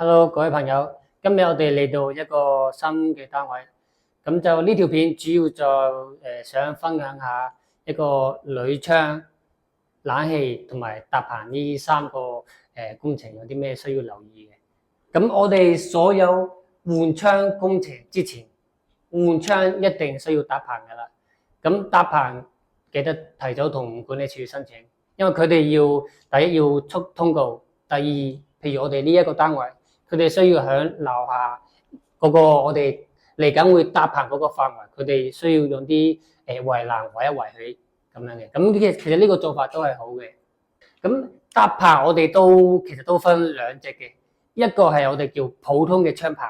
Hello，各位朋友，今日我哋嚟到一個新嘅單位，咁就呢條片主要就想分享下一個鋁窗、冷氣同埋搭棚呢三個工程有啲咩需要留意嘅。咁我哋所有換窗工程之前，換窗一定需要搭棚噶啦。咁搭棚記得提早同管理處申請，因為佢哋要第一要出通告，第二譬如我哋呢一個單位。佢哋需要喺樓下嗰個我哋嚟緊會搭棚嗰個範圍，佢哋需要用啲圍欄圍一圍佢咁樣嘅。咁其實呢個做法都係好嘅。咁搭棚我哋其實都分兩隻嘅，一個係我哋叫普通嘅窗棚，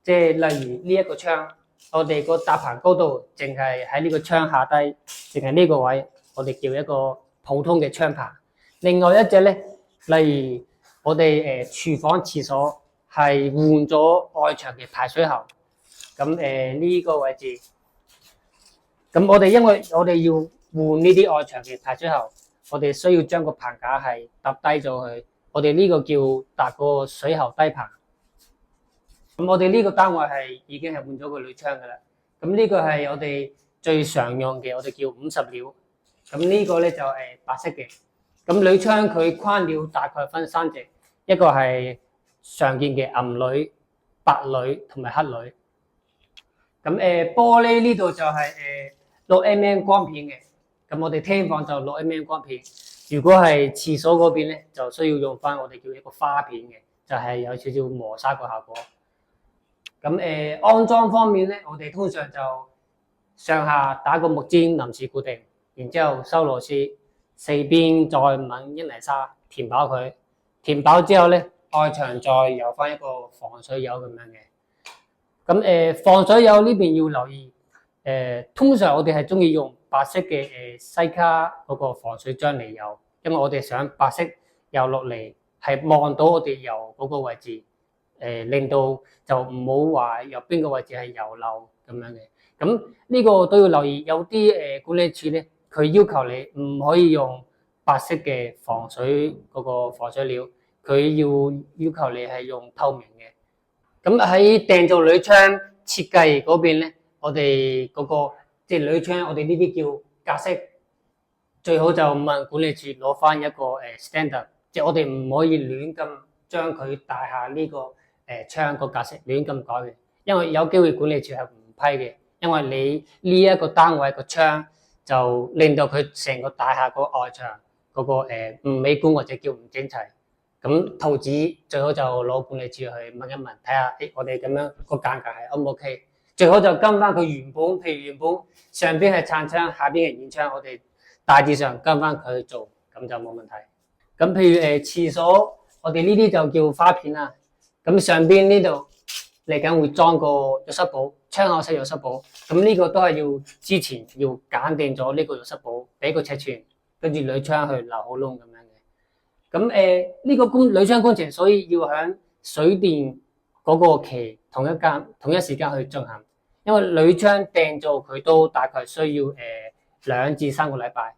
即係例如呢一個窗，我哋個搭棚高度淨係喺呢個窗下低，淨係呢個位，我哋叫一個普通嘅窗棚。另外一隻咧，例如我哋廚房廁所。係換咗外牆嘅排水喉，咁呢個位置，咁我哋因為我哋要換呢啲外牆嘅排水喉，我哋需要將個棚架係搭低咗佢，我哋呢個叫搭個水喉低棚。咁我哋呢個單位已經係換咗個鋁窗噶啦，咁呢個係我哋最常用嘅，我哋叫50料。咁呢個咧就白色嘅，咁鋁窗佢框料大概分三隻，一個係常見嘅銀鋁、白鋁同埋黑鋁。咁玻璃呢度就係6mm 光片嘅，咁我哋廳房就6mm 光片。如果係廁所嗰邊咧，就需要用翻我哋叫一個花片嘅，就係有少少磨砂個效果。咁安裝方面咧，我哋通常就上下打個木氈臨時固定，然之後收螺絲，四邊再揾英泥沙填飽佢，填飽之後咧。外牆再油翻一個防水油咁樣嘅，咁防水油呢邊要留意，通常我哋係中意用白色嘅西卡嗰個防水漿嚟油，因為我哋想白色油落嚟係望到我哋油嗰個位置，令到就唔好話有邊個位置係油漏咁樣嘅。咁呢個都要留意，有啲管理處咧，佢要求你唔可以用白色嘅防水嗰個防水料。佢要求你係用透明嘅。咁喺訂做鋁窗設計嗰邊咧，我哋嗰個即係鋁窗，我哋呢啲叫格式，最好就問管理處攞翻一個standard，即係我哋唔可以亂咁將佢大廈呢個窗個格式亂咁改嘅，因為有機會管理處係唔批嘅，因為你呢一個單位個窗就令到佢成個大廈個外牆嗰個唔美觀或者叫唔整齊。咁圖紙最好就攞管理處去問一問，睇下我哋咁樣個間隔係 O 唔 OK？ 最好就跟翻佢原本，譬如原本上邊係撐窗，下邊係軟窗，我哋大致上跟翻佢去做，咁就冇問題。咁譬如廁所，我哋呢啲就叫花片啦。咁上邊呢度嚟緊會裝個浴室寶，窗口式浴室寶。咁呢個都係要之前要揀定咗呢個浴室寶，俾個尺寸，跟住鋁窗去留好窿咁樣。咁呢個鋁窗工程，所以要喺水電嗰個期同一時間去進行，因為鋁窗訂造佢都大概需要2至3個禮拜。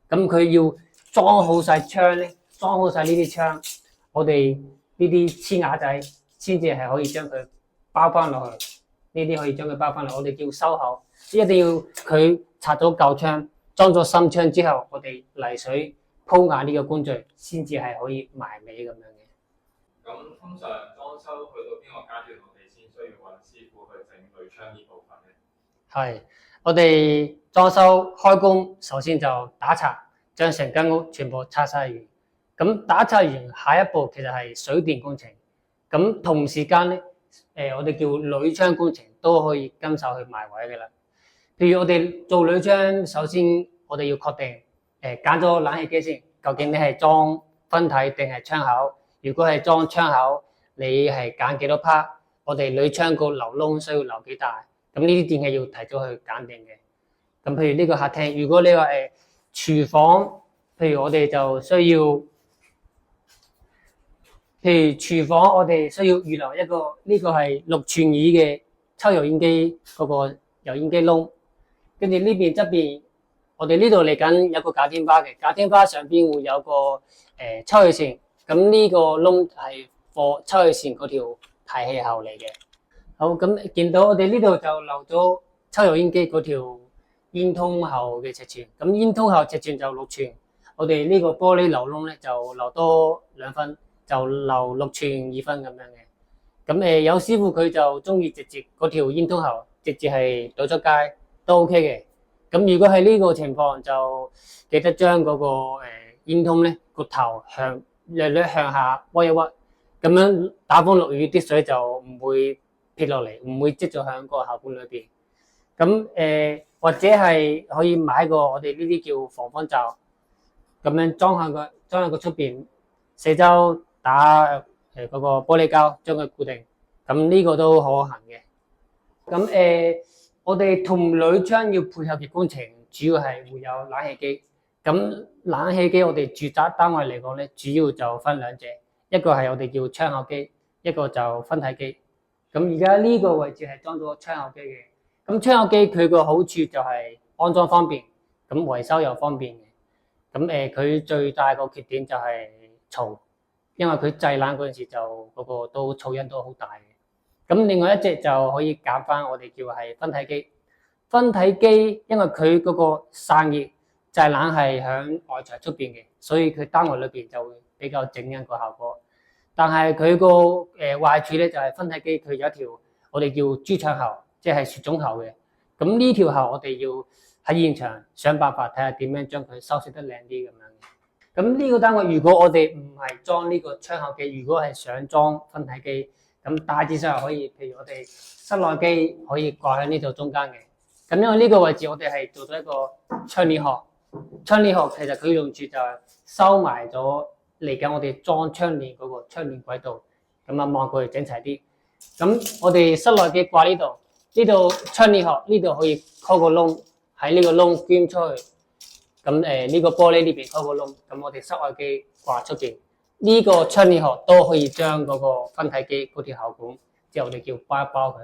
咁佢要裝好晒窗咧，裝好晒呢啲窗，我哋呢啲黐瓦仔先至係可以將佢包翻落去。呢啲可以將佢包翻落，我哋叫收口，一定要佢拆咗舊窗，裝咗新窗之後，我哋泥水鋪瓦呢個工序先至係可以埋尾咁樣嘅。咁通常裝修去到邊個階段，我哋先需要揾師傅去整鋁窗呢部分咧？係，我哋裝修開工，首先就打拆，將成間屋全部拆晒完。咁打拆完，下一步其實係水電工程。咁同時間咧，我哋叫鋁窗工程都可以跟手去埋位嘅啦。譬如我哋做鋁窗，首先我哋要確定。揀咗冷氣機先，究竟你係裝分體定係窗口？如果係裝窗口，你係揀幾多 part？我哋鋁窗個流窿需要留幾大？咁呢啲電器要提早去揀定嘅。咁譬如呢個客廳，如果你話廚房，譬如我哋就需要，譬如廚房我哋需要預留一個，呢個係6寸耳嘅抽油煙機嗰個油煙機窿，跟住呢邊側邊。我哋呢度嚟緊有個假天花嘅，假天花上邊會有個抽氣扇，咁呢個窿係抽氣扇嗰條排氣口嚟嘅。好，咁見到我哋呢度就留咗抽油煙機嗰條煙通喉嘅尺寸，咁煙通喉尺寸就6寸，我哋呢個玻璃流窿咧就留多2分，就留6寸2分咁樣嘅。咁有師傅佢就中意直接嗰條煙通喉直接係倒出街都 OK 嘅。咁如果係呢個情況就記得將嗰個煙通咧個頭略略向下屈一屈，咁樣打風落雨啲水就唔會撇落嚟，唔會積咗喺個喉管裏邊。咁或者係可以買個我哋呢啲叫防風罩，咁樣裝喺個出邊，四周打嗰個玻璃膠將佢固定，咁呢個都可行嘅。咁我哋同鋁窗要配合嘅工程，主要係會有冷氣機。咁冷氣機我哋住宅單位嚟講咧，主要就分2隻，一個係我哋叫窗口機，一個就分體機。咁而家呢個位置係裝咗窗口機嘅。咁窗口機佢個好處就係安裝方便，咁維修又方便嘅。咁佢最大個缺點就係嘈，因為佢製冷嗰陣時就嗰個都噪音都好大嘅。咁另外一隻就可以揀翻我哋叫係分體機。分體機因為佢嗰個散熱製冷係響外牆出邊嘅，所以佢單位裏邊就會比較靜音個效果。但係佢個壞處咧就係分體機佢有一條我哋叫豬腸喉，即係雪種喉嘅。咁呢條喉我哋要喺現場想辦法睇下點樣將佢修飾得靚啲咁樣嘅。咁呢個單位如果我哋唔係裝呢個窗口機，如果係想裝分體機，咁大致上可以，譬如我哋室內機可以掛喺呢度中間嘅。咁因為呢個位置我哋係做咗一個窗簾殼，窗簾殼其實佢用處就係收埋咗嚟緊我哋裝窗簾嗰個窗簾軌道，咁啊望佢整齊啲。咁我哋室內機掛呢度，呢度窗簾殼呢度可以溝個窿，喺呢個窿捐出去。咁呢個玻璃呢邊溝個窿，咁我哋室外機掛出邊。呢個窗簾殼都可以將嗰個分體機嗰條喉管，即係我哋叫包一包佢。